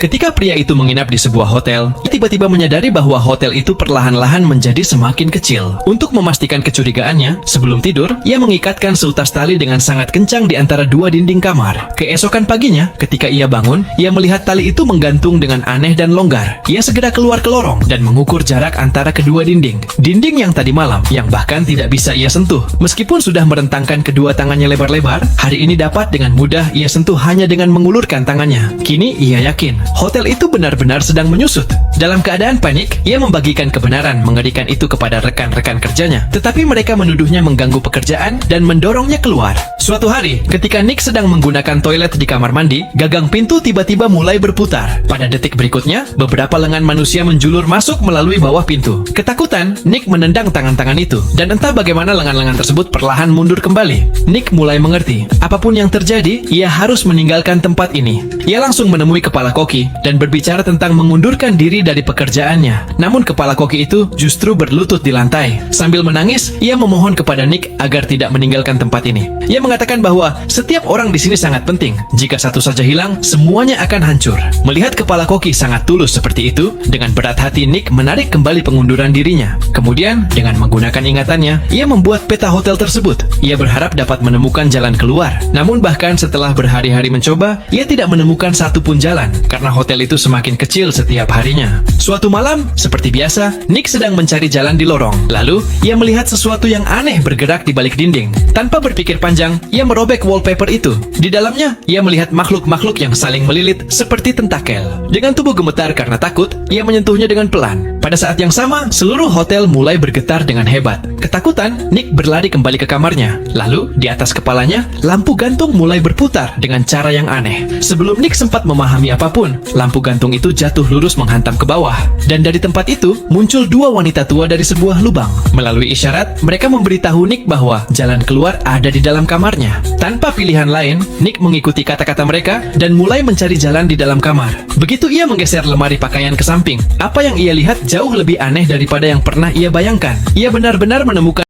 Ketika pria itu menginap di sebuah hotel, ia tiba-tiba menyadari bahwa hotel itu perlahan-lahan menjadi semakin kecil. Untuk memastikan kecurigaannya, sebelum tidur, ia mengikatkan seutas tali dengan sangat kencang di antara dua dinding kamar. Keesokan paginya, ketika ia bangun, ia melihat tali itu menggantung dengan aneh dan longgar. Ia segera keluar ke lorong dan mengukur jarak antara kedua dinding. Dinding yang tadi malam, yang bahkan tidak bisa ia sentuh. Meskipun sudah merentangkan kedua tangannya lebar-lebar, hari ini dapat dengan mudah ia sentuh hanya dengan mengulurkan tangannya. Kini ia yakin hotel itu benar-benar sedang menyusut. Dalam keadaan panik, ia membagikan kebenaran mengerikan itu kepada rekan-rekan kerjanya. Tetapi mereka menuduhnya mengganggu pekerjaan dan mendorongnya keluar. Suatu hari, ketika Nick sedang menggunakan toilet di kamar mandi, gagang pintu tiba-tiba mulai berputar. Pada detik berikutnya, beberapa lengan manusia menjulur masuk melalui bawah pintu. Ketakutan, Nick menendang tangan-tangan itu. Dan entah bagaimana lengan-lengan tersebut perlahan mundur kembali. Nick mulai mengerti, apapun yang terjadi, ia harus meninggalkan tempat ini. Ia langsung menemui kepala koki dan berbicara tentang mengundurkan diri dari pekerjaannya. Namun kepala koki itu justru berlutut di lantai. Sambil menangis, ia memohon kepada Nick agar tidak meninggalkan tempat ini. Ia mengatakan bahwa setiap orang di sini sangat penting. Jika satu saja hilang, semuanya akan hancur. Melihat kepala koki sangat tulus seperti itu, dengan berat hati Nick menarik kembali pengunduran dirinya. Kemudian, dengan menggunakan ingatannya, ia membuat peta hotel tersebut. Ia berharap dapat menemukan jalan keluar. Namun bahkan setelah berhari-hari mencoba, ia tidak menemukan satupun jalan, karena hotel itu semakin kecil setiap harinya. Suatu malam, seperti biasa, Nick sedang mencari jalan di lorong. Lalu, ia melihat sesuatu yang aneh bergerak di balik dinding. Tanpa berpikir panjang, ia merobek wallpaper itu. Di dalamnya, ia melihat makhluk-makhluk yang saling melilit seperti tentakel. Dengan tubuh gemetar karena takut, ia menyentuhnya dengan pelan. Pada saat yang sama, seluruh hotel mulai bergetar dengan hebat. Ketakutan, Nick berlari kembali ke kamarnya. Lalu, di atas kepalanya, lampu gantung mulai berputar dengan cara yang aneh. Sebelum Nick sempat memahami apapun, lampu gantung itu jatuh lurus menghantam ke bawah. Dan dari tempat itu, muncul dua wanita tua dari sebuah lubang. Melalui isyarat, mereka memberitahu Nick bahwa jalan keluar ada di dalam kamarnya. Tanpa pilihan lain, Nick mengikuti kata-kata mereka dan mulai mencari jalan di dalam kamar. Begitu ia menggeser lemari pakaian ke samping, apa yang ia lihat jauh lebih aneh daripada yang pernah ia bayangkan. Ia benar-benar menemukan